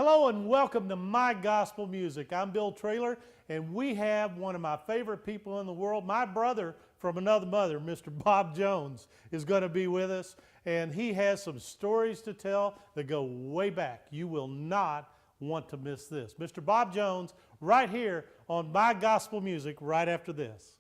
Hello and welcome to My Gospel Music. I'm Bill Traylor, and we have one of my favorite people in the world, my brother from another mother, Mr. Bob Jones, is going to be with us, and he has some stories to tell that go way back. You will not want to miss this. Mr. Bob Jones, right here on My Gospel Music, right after this.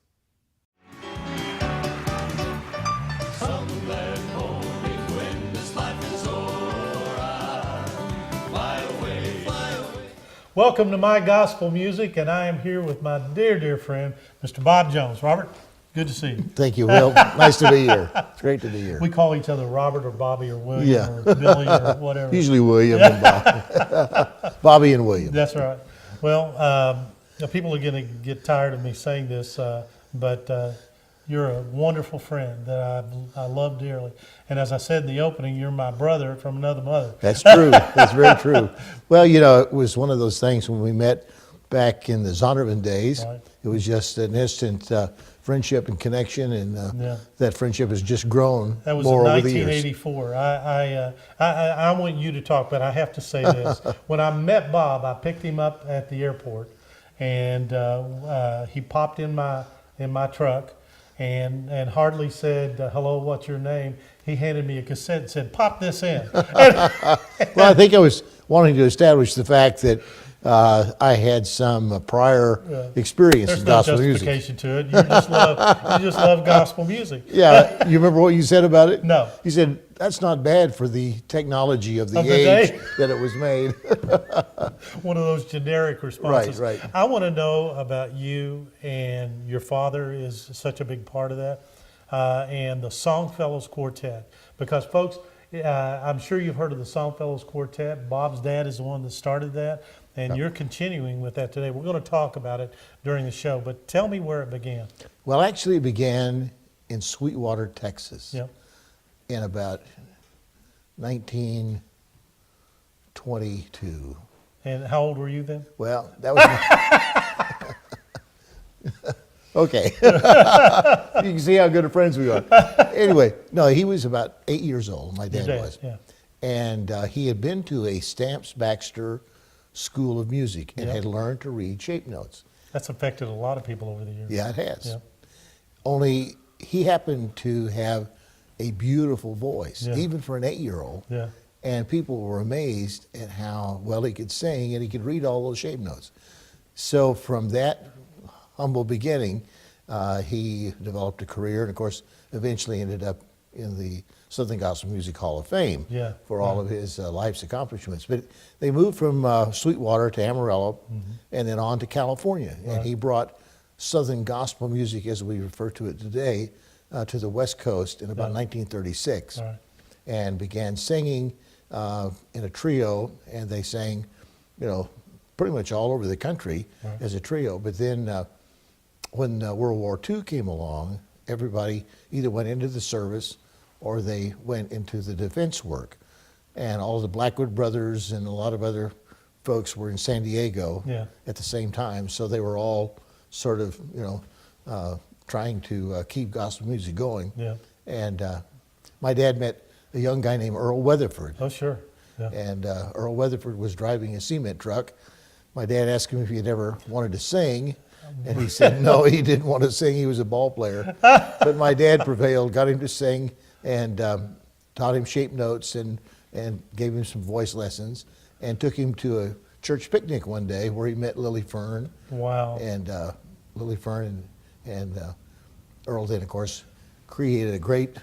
Welcome to My Gospel Music, and I am here with my dear friend, Mr. Bob Jones. Robert, good to see you. Thank you, Will. Nice to be here. It's great to be here. We call each other Robert or Bobby or William or Billy or whatever. Usually William and Bob. Bobby and William. That's right. Well, people are going to get tired of me saying this, but you're a wonderful friend that I love dearly. And as I said in the opening, you're my brother from another mother. That's true. That's very true. Well, you know, it was one of those things when we met back in the Zondervan days. Right. It was just an instant friendship and connection, and that friendship has just grown more over the years. That was in 1984. I want you to talk, but I have to say this. When I met Bob, I picked him up at the airport, and he popped in my truck. And hardly said, hello, what's your name? He handed me a cassette and said, pop this in. Well, I think I was wanting to establish the fact that I had some prior experience in gospel music. There's no justification to it. You just love gospel music. Yeah. You remember what you said about it? No. You said, that's not bad for the technology of the age that it was made. One of those generic responses. Right. I want to know about you, and your father is such a big part of that, and the Songfellows Quartet. Because, folks, I'm sure you've heard of the Songfellows Quartet. Bob's dad is the one that started that, and you're continuing with that today. We're going to talk about it during the show, but tell me where it began. Well, actually, it began in Sweetwater, Texas. Yep. In about 1922. And how old were you then? Well, that was okay. You can see how good of friends we are. Anyway, no, he was about 8 years old. My dad was. Yeah. And he had been to a Stamps-Baxter School of Music and had learned to read shape notes. That's affected a lot of people over the years. Yeah, it has. Yeah. Only he happened to have a beautiful voice, even for an 8-year-old. Yeah. And people were amazed at how well he could sing, and he could read all those shape notes. So from that humble beginning, he developed a career, and of course, eventually ended up in the Southern Gospel Music Hall of Fame for all of his life's accomplishments. But they moved from Sweetwater to Amarillo, and then on to California. Right. And he brought Southern Gospel music, as we refer to it today, to the West Coast in about 1936, and began singing in a trio, and they sang, you know, pretty much all over the country as a trio. But then when World War II came along, everybody either went into the service or they went into the defense work. And all the Blackwood brothers and a lot of other folks were in San Diego at the same time, so they were all sort of, you know, trying to keep gospel music going. Yeah. And my dad met a young guy named Earl Weatherford. Oh, sure. Yeah. And Earl Weatherford was driving a cement truck. My dad asked him if he had ever wanted to sing, and he said no, he didn't want to sing. He was a ball player. But my dad prevailed, got him to sing, and taught him shape notes and gave him some voice lessons, and took him to a church picnic one day where he met Lily Fern. Wow. And Lily Fern and Earl then, of course, created a great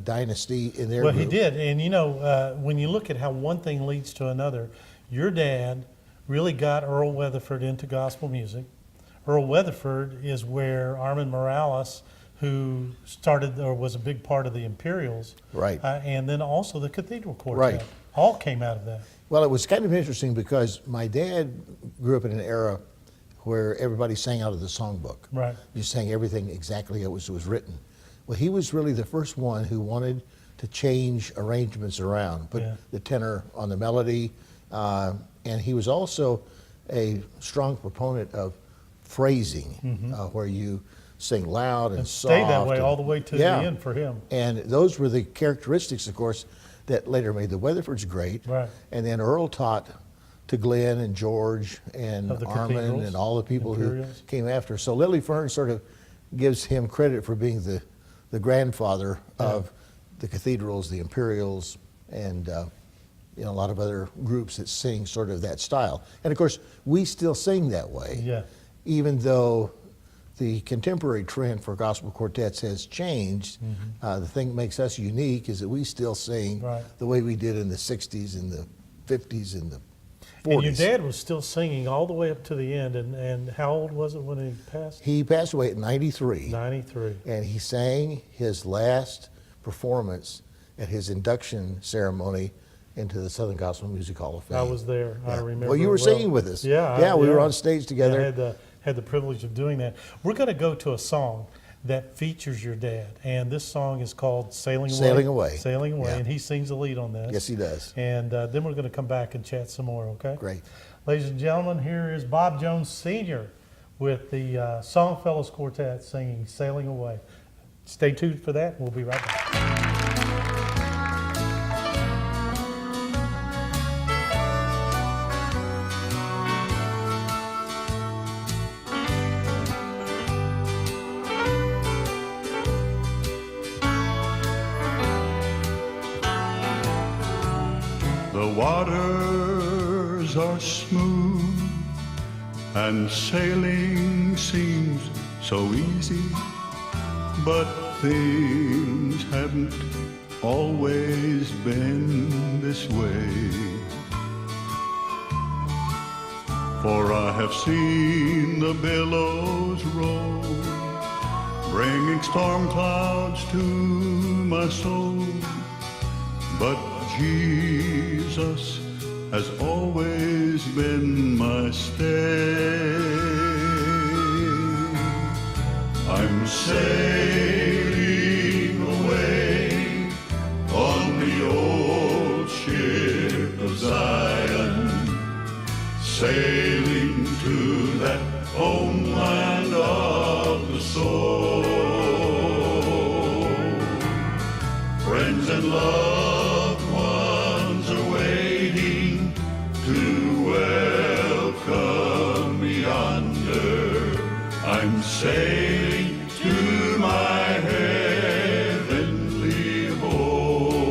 dynasty in their group. He did. And, you know, when you look at how one thing leads to another, your dad really got Earl Weatherford into gospel music. Earl Weatherford is where Armin Morales, who started or was a big part of the Imperials, and then also the Cathedral Quartet, all came out of that. Well, it was kind of interesting because my dad grew up in an era where everybody sang out of the songbook. Right. You sang everything exactly as it was written. Well, he was really the first one who wanted to change arrangements around, put the tenor on the melody, and he was also a strong proponent of phrasing, where you sing loud and soft. Stayed that way all the way to the end for him. And those were the characteristics, of course, that later made the Weatherfords great. Right. And then Earl taught to Glenn and George and Of the Armin cathedrals, and all the people Imperials. who came after. So Lily Fern sort of gives him credit for being the grandfather of the cathedrals, the Imperials, and a lot of other groups that sing sort of that style. And of course, we still sing that way, Yeah. even though the contemporary trend for gospel quartets has changed. The thing that makes us unique is that we still sing Right. the way we did in the 60s and the 50s and the 40s. And your dad was still singing all the way up to the end. And how old was it when he passed? He passed away at 93. 93. And he sang his last performance at his induction ceremony into the Southern Gospel Music Hall of Fame. I was there. I remember. Well, you were it singing with us. Yeah. Yeah, we were on stage together. Yeah, I had the privilege of doing that. We're going to go to a song that features your dad, and this song is called "Sailing Away." Sailing Away. Sailing Away, Yeah. and he sings the lead on this. Yes, he does. And then we're going to come back and chat some more. Okay. Great. Ladies and gentlemen, here is Bob Jones Sr. with the Songfellows Quartet singing "Sailing Away." Stay tuned for that. We'll be right back. The waters are smooth and sailing seems so easy, but things haven't always been this way. For I have seen the billows roll, bringing storm clouds to my soul, but Jesus has always been my stay. I'm sailing away on the old ship of Zion, sailing to that homeland of the soul. Friends and loved ones are waiting to welcome me yonder. I'm sailing to my heavenly home.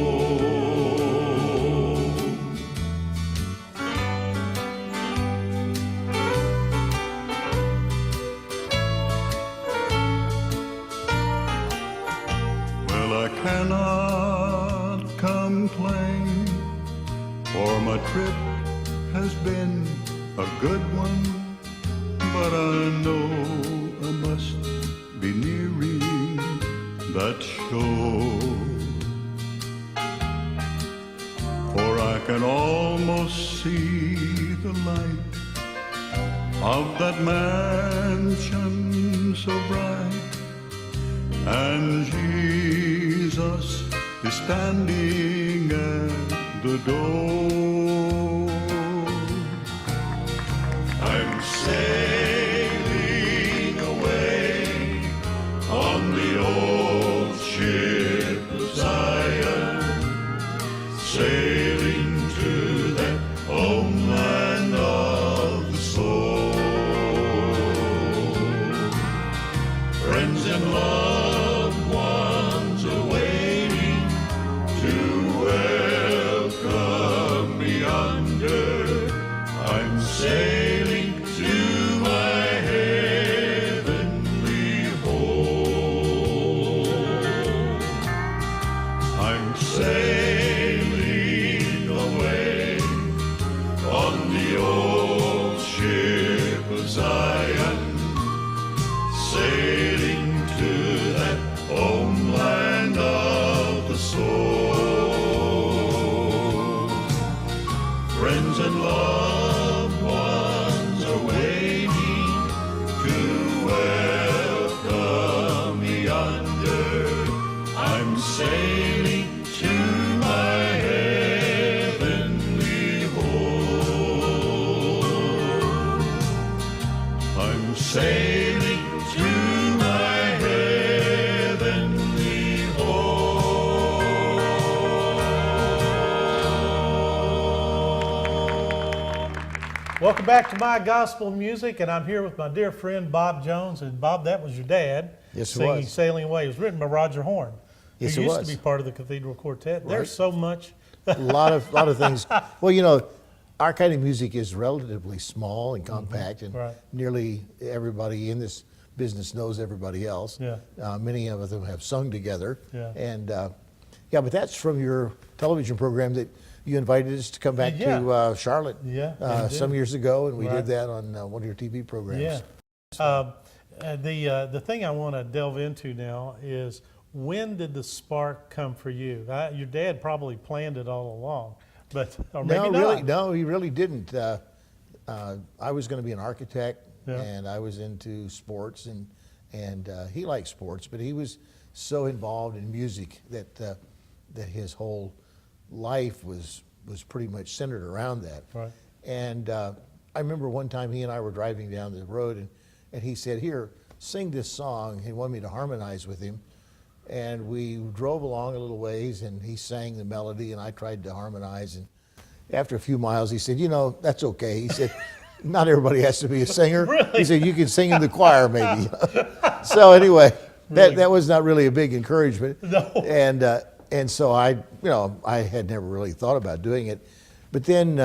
Well, I cannot complain, for my trip has been a good one, but I know I must be nearing that shore. For I can almost see the light of that mansion so bright, and Jesus is standing at the door. I'm sailing away on the old ship of Zion, sailing to that homeland of the soul. Friends and loved ones are waiting to welcome me yonder. I'm sailing to my heavenly home. I'm sailing away on the old ship of Zion, sailing to that homeland of the soul. Friends and loved ones are waiting to welcome me yonder. I'm sailing to my heavenly home. I'm sailing to my heavenly home. Welcome back to My Gospel Music, and I'm here with my dear friend Bob Jones. And Bob, that was your dad Yes, it singing was. Sailing Away. It was written by Roger Horn, Yes, who it used was. to be part of the Cathedral Quartet. Right. There's so much. A lot of things. Well, you know, our kind of music is relatively small and compact, and Right. nearly everybody in this business knows everybody else. Yeah. Many of them have sung together. Yeah. And yeah, but that's from your television program that you invited us to come back Yeah. to Charlotte Yeah, indeed. some years ago, and we Right. did that on one of your TV programs. Yeah. The thing I want to delve into now is, when did the spark come for you? Your dad probably planned it all along, but or maybe No, not. really, no, he really didn't. I was going to be an architect, Yeah. and I was into sports, and he liked sports, but he was so involved in music that his whole life was pretty much centered around that. Right. And I remember one time he and I were driving down the road, and he said, "Here, sing this song." He wanted me to harmonize with him. And we drove along a little ways, and he sang the melody, and I tried to harmonize. And after a few miles, he said, "You know, that's okay." He said, "Not everybody has to be a singer." Really? He said, "You can sing in the choir, maybe." So anyway, that was not really a big encouragement. No. And so I had never really thought about doing it. But then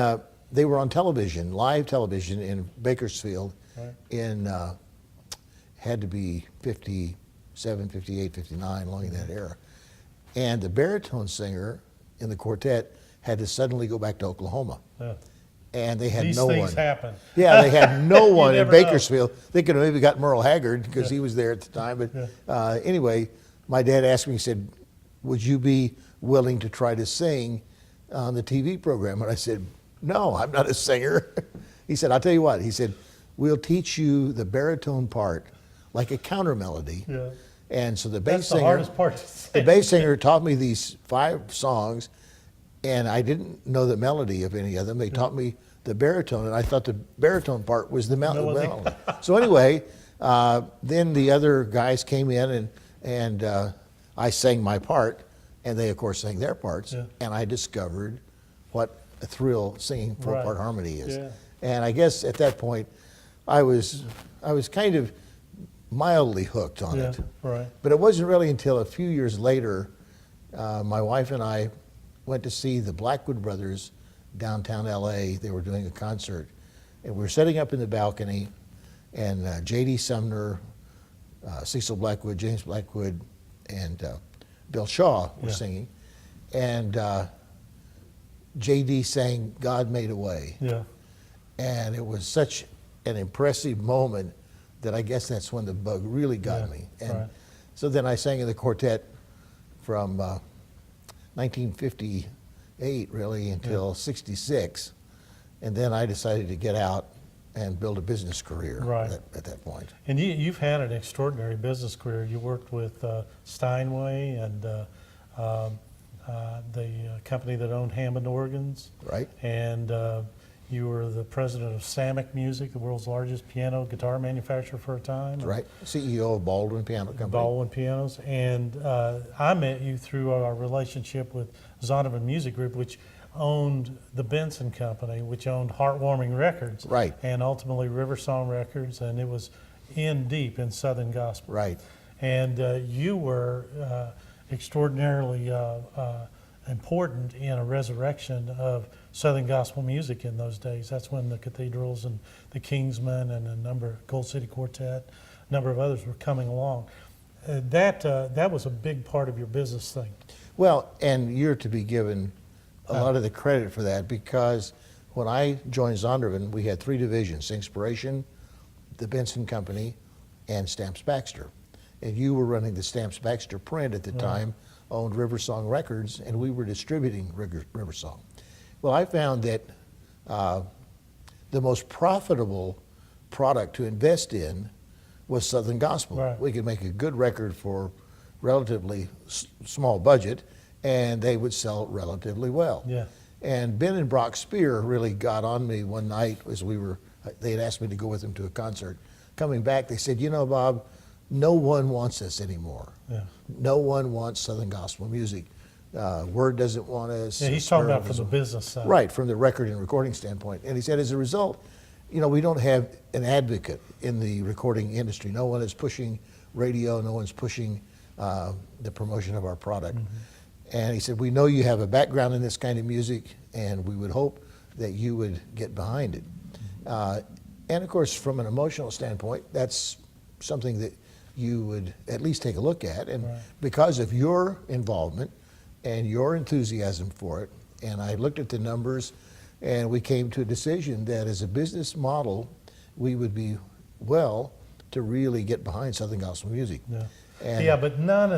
they were on television, live television in Bakersfield, Right. in had to be 57, 58, 59, along in that era. And the baritone singer in the quartet had to suddenly go back to Oklahoma. Yeah. And they had These no things one. happen. Yeah, they had no one in never know. Bakersfield. They could have maybe got Merle Haggard because he was there at the time. But anyway, my dad asked me, he said, "Would you be willing to try to sing on the TV program?" And I said, "No, I'm not a singer." He said, "I'll tell you what." He said, "We'll teach you the baritone part like a counter melody." Yeah. And so the bass That's the singer, hardest part to the say. bass singer taught me these 5 songs, and I didn't know the melody of any of them. They taught me the baritone, and I thought the baritone part was the melody. So anyway, then the other guys came in, and I sang my part, and they of course sang their parts, Yeah. and I discovered what a thrill singing 4-part Right. harmony is. Yeah. And I guess at that point, I was kind of mildly hooked on Yeah, it. right. But it wasn't really until a few years later, my wife and I went to see the Blackwood Brothers downtown LA. They were doing a concert, and we were sitting up in the balcony, and J.D. Sumner, Cecil Blackwood, James Blackwood, and Bill Shaw were Yeah. singing, and J.D. sang "God Made a Way." Yeah. And it was such an impressive moment that I guess that's when the bug really got Yeah, me. And right. so then I sang in the quartet from 1958 really until 66. And then I decided to get out and build a business career Right. at that point. And you've had an extraordinary business career. You worked with Steinway and the company that owned Hammond organs. Right. And you were the president of Samick Music, the world's largest piano guitar manufacturer for a time. Right. CEO of Baldwin Piano Company. Baldwin Pianos. And I met you through our relationship with Zondervan Music Group, which owned the Benson Company, which owned Heartwarming Records. Right. And ultimately River Song Records, and it was in deep in Southern Gospel. Right. And you were extraordinarily important in a resurrection of Southern Gospel music in those days. That's when the Cathedrals and the Kingsmen and a number of Gold City Quartet, a number of others were coming along. That was a big part of your business thing. Well, and you're to be given a lot of the credit for that, because when I joined Zondervan, we had 3 divisions: Inspiration, the Benson Company, and Stamps Baxter. And you were running the Stamps Baxter print at the time, owned River Song Records, and we were distributing River Song. Well, I found that the most profitable product to invest in was Southern Gospel. Right. We could make a good record for relatively small budget, and they would sell relatively well. Yeah. And Ben and Brock Spear really got on me one night as they had asked me to go with them to a concert. Coming back, they said, "You know, Bob, no one wants us anymore. Yeah. No one wants Southern Gospel music. Word doesn't want us." Yeah, he's talking about from Spur the business side. Right, from the record and recording standpoint. And he said, as a result, we don't have an advocate in the recording industry. No one is pushing radio. No one's pushing the promotion of our product. And he said, we know you have a background in this kind of music, and we would hope that you would get behind it. And of course, from an emotional standpoint, that's something that you would at least take a look at. And because of your involvement and your enthusiasm for it, and I looked at the numbers, and we came to a decision that as a business model, we would be well to really get behind Southern gospel music. And but none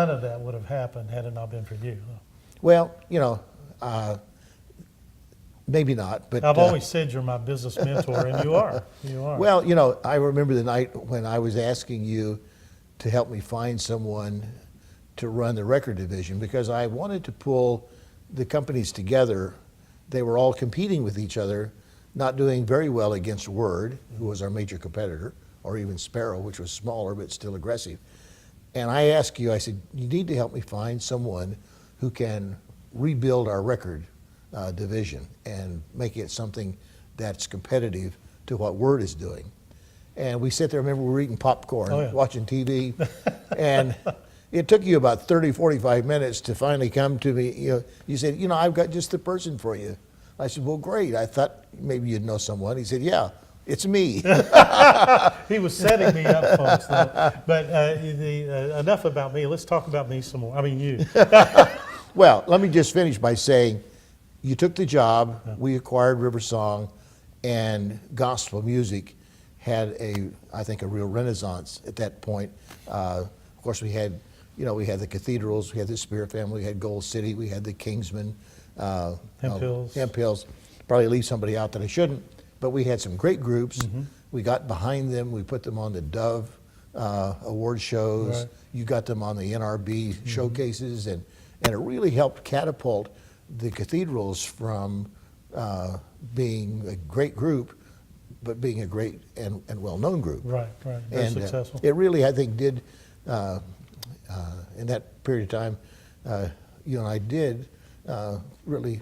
of that would have happened had it not been for you. well, maybe not, but I've always said you're my business mentor, and you are. You are. well, I remember the night when I was asking you to help me find someone to run the record division, because I wanted to pull the companies together. They were all competing with each other, not doing very well against Word, who was our major competitor, or even Sparrow, which was smaller but still aggressive. And I asked you, I said, you need to help me find someone who can rebuild our record division and make it something that's competitive to what Word is doing. And we sit there, remember we were eating popcorn, watching TV, and it took you about 30, 45 minutes to finally come to me. You said, I've got just the person for you. I said, well, great. I thought maybe you'd know someone. He said, yeah, it's me. He was setting me up, folks. Though. But enough about me. Let's talk about me some more. I mean, you. Well, let me just finish by saying, you took the job. We acquired River Song, and gospel music had I think, a real renaissance at that point. Of course, we had the cathedrals, we had the Spirit family, we had Gold City, we had the Kingsmen, Hemp Hills. Probably leave somebody out that I shouldn't, but we had some great groups. We got behind them. We put them on the Dove award shows. You got them on the NRB showcases, and it really helped catapult the cathedrals from being a great group, but being a great and well-known group. Right. Very successful. It really, I think, did, in that period of time, you and I did really,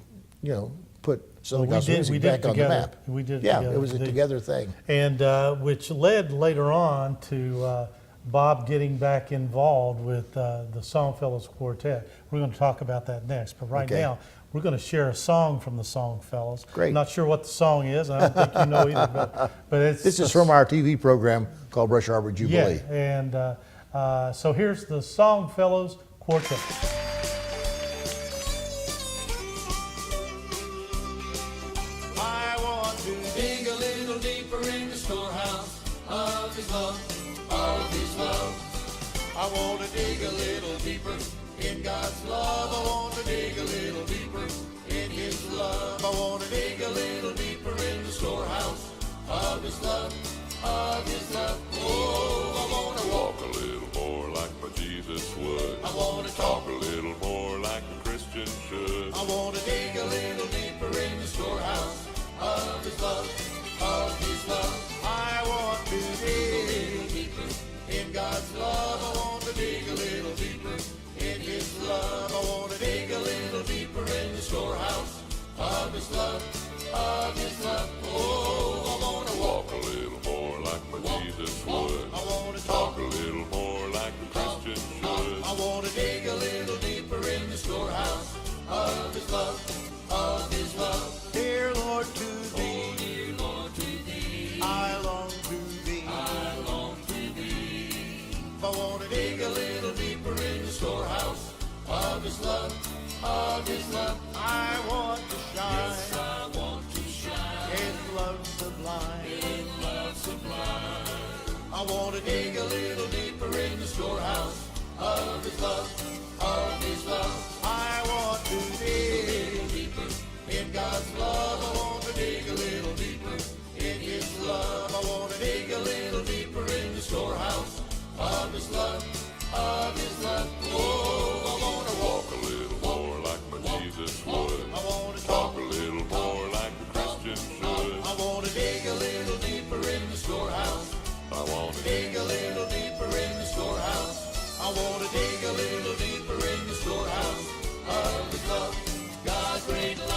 put Southern gospel music back on the map. We did it yeah, together. it was a together thing. And which led later on to Bob getting back involved with the Songfellows Quartet. We're going to talk about that next. But right now, we're going to share a song from the Songfellows. Great. I'm not sure what the song is. I don't think you know either. But it's This is from our TV program called Brush Arbor Jubilee. Yeah, and so here's the Songfellows Quartet. I want to dig a little deeper in the storehouse of His love, of His love. I want to dig a little deeper in God's love. I want to dig a little deeper in His love. I want to dig a little deeper in the storehouse of His love, of His love. Oh, I want to walk a little more like my Jesus would. I want to talk a little more like a Christian should. I want to dig a little deeper in the storehouse of His love, of His love. I want to dig a little deeper in God's love. I want to dig a little deeper in His love. I want to dig a little deeper in the storehouse of His love, of His love. Oh, I want to walk a little more like my Jesus would. I want to talk a little more like a Christian should. I want to dig a little deeper in the storehouse of His love, of His love. Dear Lord, to Thee, dear Lord, to Thee, I long to Thee, I long to Thee. I want to dig a little deeper in the storehouse of His love, of His love. I want to shine, yes, I want to shine in love sublime, in love sublime. I want to dig a little deeper in the storehouse of His love, of His love. I want to dig a little deeper in God's love. I want to dig a little deeper in His love. I want to dig a little deeper in the storehouse of His love, of His love. Oh, I want to walk a little more like my Jesus would. I want to talk a little more like a Christian should. I want to dig a little deeper in the storehouse. I want to dig a little deeper in the storehouse. I want to dig a little deeper in the storehouse of His love. God's great love.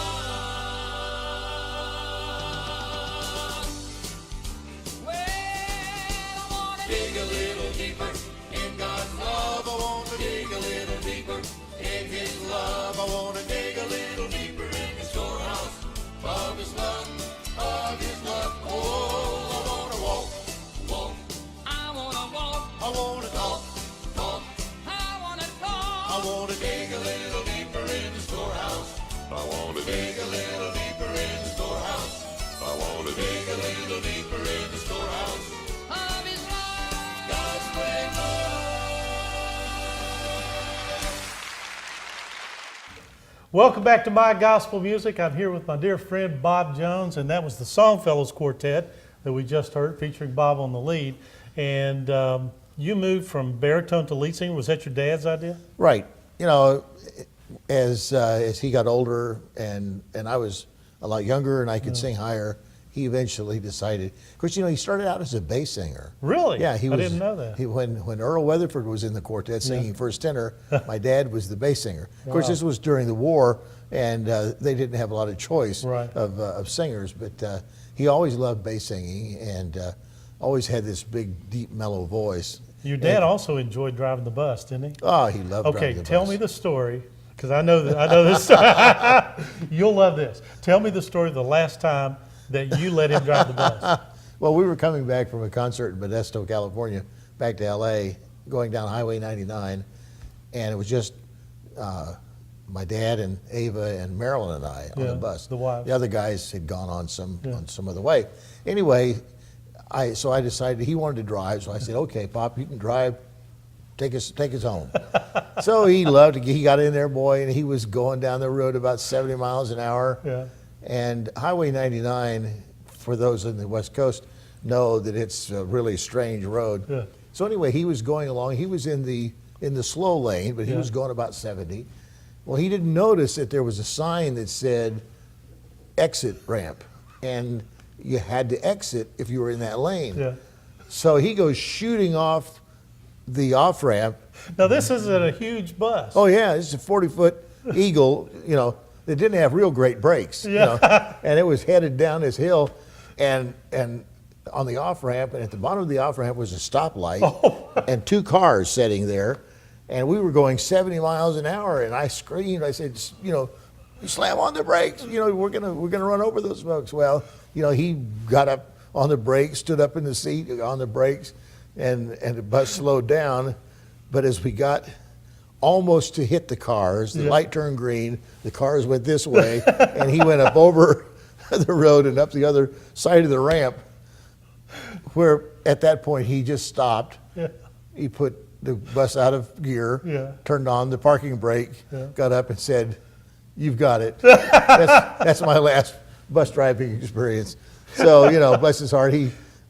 want to dig a little deeper in the storehouse of his love, God's great love. Welcome back to My Gospel Music. I'm here with my dear friend Bob Jones, and that was the Songfellows Quartet that we just heard, featuring Bob on the lead. And you moved from baritone to lead singer. Was that your dad's idea? Right. You know, as he got older and I was a lot younger and I could sing higher, he eventually decided. Of course, you know, he started out as a bass singer. Really? Yeah, he I was. didn't know that. When Earl Weatherford was in the quartet singing first tenor, my dad was the bass singer. Of course, this was during the war, and they didn't have a lot of choice of singers. But he always loved bass singing and always had this big, deep, mellow voice. Your dad also enjoyed driving the bus, didn't he? Oh, he loved driving the bus. Okay, tell me the story, because I know this story. You'll love this. Tell me the story of the last time that you let him drive the bus. Well, we were coming back from a concert in Modesto, California, back to L.A., going down Highway 99, and it was just my dad and Ava and Marilyn and I on the bus. The wives. The other guys had gone on some other way. Anyway, so I decided he wanted to drive, so I said, "Okay, Pop, you can drive. Take us home." So he loved it. He got in there, boy, and he was going down the road about 70 miles an hour. Yeah. And Highway 99, for those in the West Coast, know that it's a really strange road. Yeah. So anyway, he was going along. He was in the slow lane, but he was going about 70. Well, he didn't notice that there was a sign that said exit ramp, and you had to exit if you were in that lane. Yeah. So he goes shooting off the off ramp. Now, this isn't a huge bus. Oh yeah, this is a 40-foot Eagle, you know, that didn't have real great brakes. You know, and it was headed down this hill, and on the off ramp, and at the bottom of the off ramp was a stoplight and two cars sitting there, and we were going 70 miles an hour, and I screamed. I said, you know, slam on the brakes. You know, we're gonna run over those folks. Well, you know, he got up on the brakes, stood up in the seat on the brakes, and the bus slowed down. But as we got almost to hit the cars, the light turned green, the cars went this way, and he went up over the road and up the other side of the ramp, where at that point he just stopped. Yeah. He put the bus out of gear, turned on the parking brake, got up and said, "You've got it." That's my last bus driving experience. So, you know, bless his heart,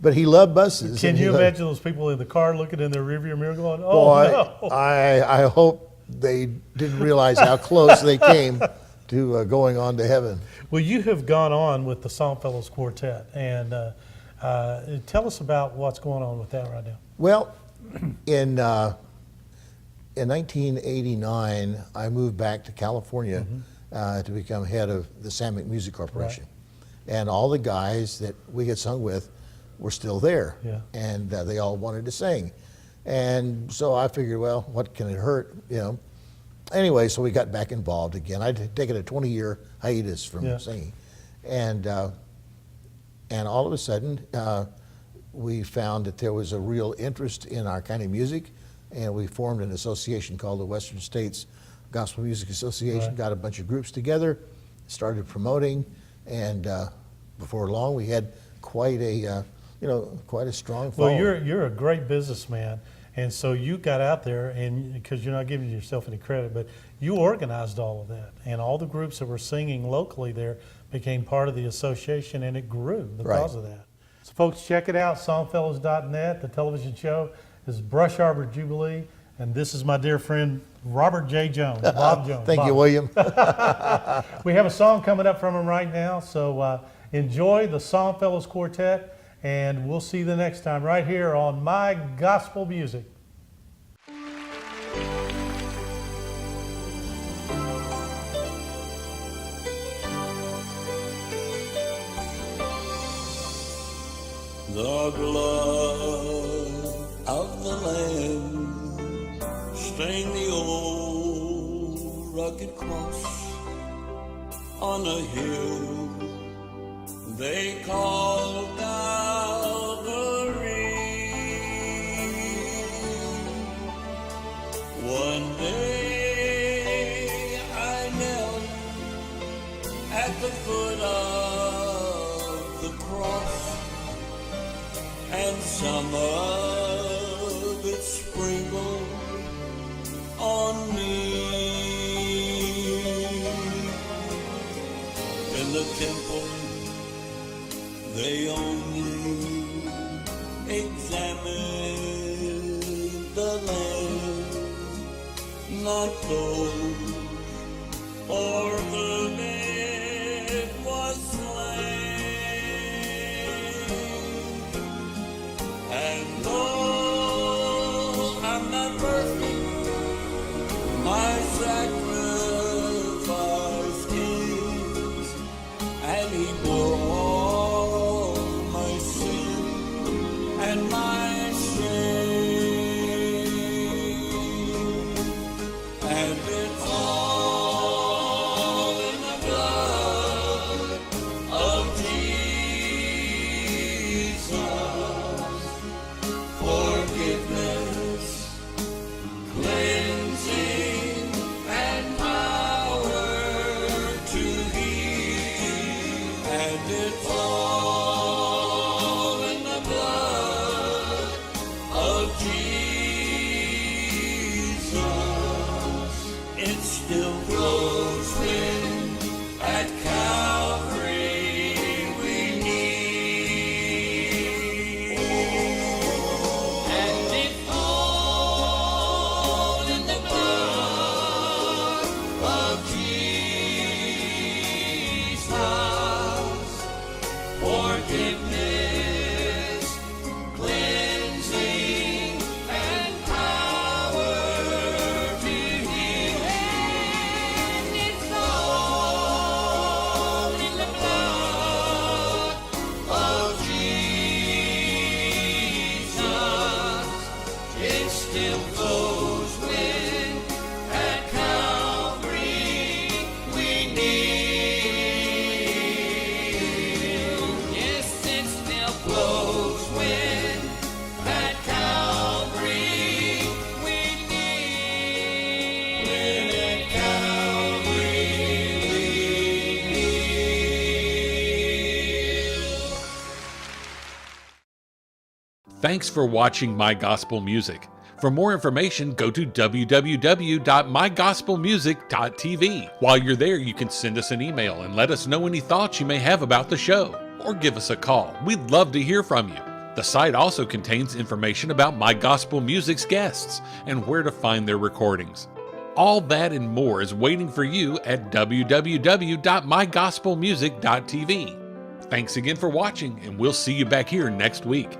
but he loved buses. Can you imagine those people in the car looking in their rearview mirror going, "Oh, boy, no." I hope they didn't realize how close they came to going on to heaven. Well, you have gone on with the Songfellows Quartet, and tell us about what's going on with that right now. Well, in 1989, I moved back to California to become head of the Samick Music Corporation. And all the guys that we had sung with were still there, and they all wanted to sing. And so I figured, well, what can it hurt, you know? Anyway, so we got back involved again. I'd taken a 20-year hiatus from singing. And all of a sudden, we found that there was a real interest in our kind of music, and we formed an association called the Western States Gospel Music Association, got a bunch of groups together, started promoting, and before long we had quite a quite a strong following. Well, you're a great businessman, and so you got out there, and because you're not giving yourself any credit, but you organized all of that, and all the groups that were singing locally there became part of the association, and it grew because of that. So folks, check it out, songfellows.net. The television show is Brush Arbor Jubilee, and this is my dear friend Robert J. Jones, Bob Jones. Thank you, William. We have a song coming up from him right now, so enjoy the Songfellows Quartet, and we'll see you the next time right here on My Gospel Music. The blood of the Lamb stained the old rugged cross on a hill they call Calvary. One day I knelt at the foot of the cross, cross, and some of it sprinkled on me. In the temple, they only examined the lamb, not those or the dead was slain. And though I'm not perfect, my sacrifice is, and he bore all my sin and my shame. And it's all in the blood of Jesus. Forgiveness, cleansing, and power to heal. And it's all in the blood of Jesus. It still flows when at Calvary we need. And it's all in the blood of Jesus. Forgiveness, cleansing, and power to heal. And it's all in the blood of Jesus. It still flows when at Calvary we kneel. Yes, it still flows when at Calvary we kneel. When at Calvary we kneel. Thanks for watching My Gospel Music. For more information, go to www.mygospelmusic.tv. While you're there, you can send us an email and let us know any thoughts you may have about the show, or give us a call. We'd love to hear from you. The site also contains information about My Gospel Music's guests and where to find their recordings. All that and more is waiting for you at www.mygospelmusic.tv. Thanks again for watching, and we'll see you back here next week.